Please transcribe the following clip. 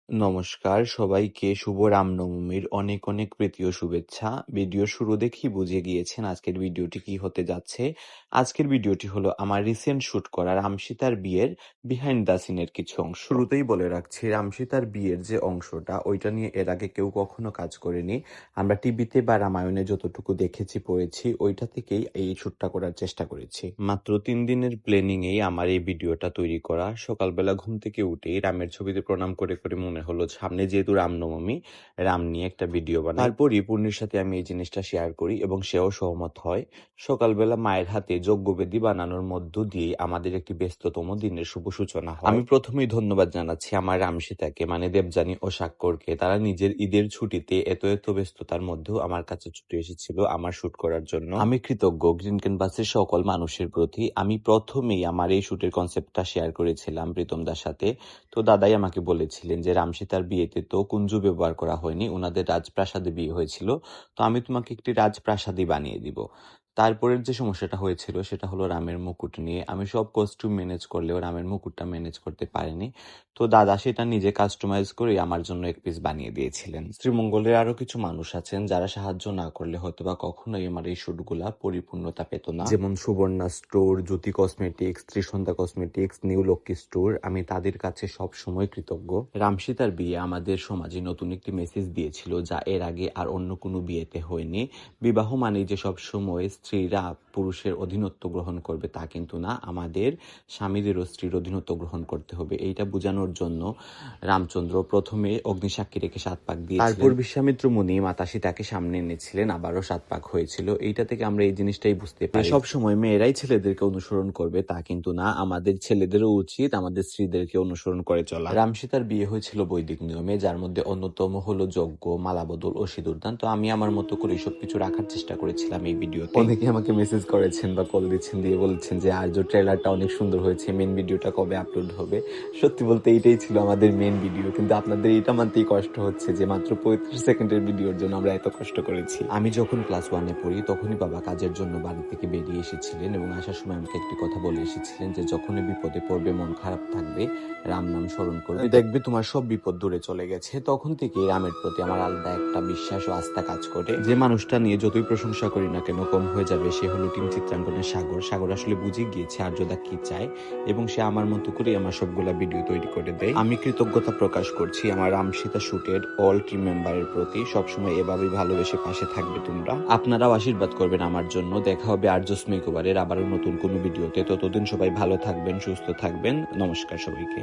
নমস্কার সবাইকে শুভ রামনবমীর অনেক অনেক প্রীতি ও শুভেচ্ছা। ভিডিওর শুরু দেখেই বুঝে গিয়েছেন আজকের ভিডিওটি কি হতে যাচ্ছে। আজকের ভিডিওটি হলো আমার রিসেন্ট শুট করা রামসীতার বিয়ের বিহাইন্ড দ্য সিনের কিছু অংশ। শুরুতেই বলে রাখছি, রামসীতার বিয়ের যে অংশটা ওইটা নিয়ে এর আগে কেউ কখনো কাজ করেনি। আমরা টিভিতে বা রামায়ণে যতটুকু দেখেছি পড়েছি ওইটা থেকেই এই শুটটা করার চেষ্টা করেছি। মাত্র 3 দিনের প্ল্যানিং এই আমার এই ভিডিওটা তৈরি করা। সকালবেলা ঘুম থেকে উঠেই রামের ছবিতে প্রণাম করে করে মনে হলো সামনে যেহেতু রামনবমী, রাম নিয়ে একটা ভিডিও বানাই। তারপরই পূর্ণির সাথে আমি এই জিনিসটা শেয়ার করি এবং সেও সহমত হয়। সকালবেলা মায়ের হাতে যজ্ঞবেদী বানানোর মধ্য দিয়ে আমাদের একটি ব্যস্ততম দিনের শুভ সূচনা হয়। আমি প্রথমেই ধন্যবাদ জানাচ্ছি আমার রামসীতাকে মানে দেবযানী ও স্বাক্ষরকে। তারা নিজের ঈদের ছুটিতে এত ব্যস্ততার মধ্যেও আমার কাছে ছুটে এসেছিল আমার শুট করার জন্য। আমি কৃতজ্ঞ গ্রিন ক্যানভাসের সকল মানুষের প্রতি। আমি প্রথমেই আমার এই শুটের কনসেপ্টটা শেয়ার করেছিলাম প্রীতম দার সাথে। তো দাদাই আমাকে বলেছিলেন যে রামসীতার বিয়েতে তো কুঞ্জু ব্যবহার করা হয়নি, ওনাদের রাজপ্রাসাদে বিয়ে হয়েছিল, তো আমি তোমাকে একটি রাজপ্রাসাদই বানিয়ে দিব। তারপরের যে সমস্যাটা হয়েছিল সেটা হলো রামের মুকুট নিয়ে। আমি সব কস্টিউম ম্যানেজ করলেও রামের মুকুটটা ম্যানেজ করতে পারিনি। তো দাদা সেটা নিজে কাস্টমাইজ করে আমার জন্য এক পিস বানিয়ে দিয়েছিলেন। শ্রীমঙ্গলের আরো কিছু মানুষ আছেন যারা সাহায্য না করলে হয়তো বা কখনোই আমার এই শুটগুলা পরিপূর্ণতা পেত না, যেমন Subarna store, Jyoti cosmetics, Trisandhya cosmetics, new Lakshmi store. আমি তাদের কাছে সব সময় কৃতজ্ঞ। রামসীতার বিয়ে আমাদের সমাজে নতুন একটি মেসেজ দিয়েছিল যা এর আগে আর অন্য কোনো বিয়েতে হয়নি। বিবাহ মানেই যে সব সময় স্ত্রীরা পুরুষের অধীনত্ব গ্রহণ করবে তা কিন্তু না, আমাদের স্বামীদেরও স্ত্রীর অধীনত্ব গ্রহণ করতে হবে। এইটা বোঝানোর জন্য রামচন্দ্র প্রথমে অগ্নিসাক্ষী রেখে 7 পাক দিয়েছিলেন। তারপর বিশ্বামিত্র মুনি মাতা সীতাকে সামনে এনেছিলেন, আবারও 7 পাক হয়েছিল। এইটা থেকে আমরা এই জিনিসটাই বুঝতে পারি সব সময় মেয়েরাই ছেলেদেরকে অনুসরণ করবে তা কিন্তু না, আমাদের ছেলেদেরও উচিত আমাদের স্ত্রীদেরকে অনুসরণ করে চলা। রামসীতার বিয়ে হয়েছিল বৈদিক নিয়মে, যার মধ্যে অন্যতম হলো যজ্ঞ, মালাবদল ও সিঁদুরদান। তো আমি আমার মতো করে সবকিছু রাখার চেষ্টা করেছিলাম এই ভিডিওতে। অনেকে আমাকে মেসেজ করেছেন বা কল দিচ্ছেন, দিয়ে বলছেন যে আর্য ট্রেলারটা অনেক সুন্দর হয়েছে, মেন ভিডিওটা কবে আপলোড হবে। সত্যি বলতে এইটাই ছিল আমাদের মেন ভিডিও, কিন্তু আপনাদের এটা মানতেই কষ্ট হচ্ছে যে মাত্র 35 সেকেন্ডের ভিডিওর জন্য আমরা এত কষ্ট করেছি। আমি যখন ক্লাস 1-এ পড়ি তখনই বাবা কাজের জন্য বাড়ি থেকে বেরিয়ে এসেছিলেন এবং আসার সময় আমাকে একটি কথা বলে এসেছিলেন যে যখনই বিপদে পড়বে, মন খারাপ থাকবে, রাম নাম স্মরণ করবে, দেখবে তোমার সব বিপদ দূরে চলে গেছে। তখন থেকে রামের প্রতি আমার আলাদা একটা বিশ্বাস ও আস্থা কাজ করে। যে মানুষটা নিয়ে যতই প্রশংসা করি না কেন কম হয়ে যাবে, সে হলো টিম চিত্রাঙ্কনের সাগর। সাগর আসলে বুঝে গিয়েছে আর্যদা কি চায় এবং সে আমার মতো করে আমার সবগুলা ভিডিও তৈরি করে দেয়। আমি কৃতজ্ঞতা প্রকাশ করছি আমার রামসীতা শুটের অল টিম মেম্বারের প্রতি। সবসময় এভাবেই ভালোবেসে পাশে থাকবে তোমরা। আপনারাও আশীর্বাদ করবেন আমার জন্য। দেখা হবে আর্যস মেকওভারের আবারও নতুন কোনো ভিডিওতে। ততদিন সবাই ভালো থাকবেন, সুস্থ থাকবেন। নমস্কার সবাইকে।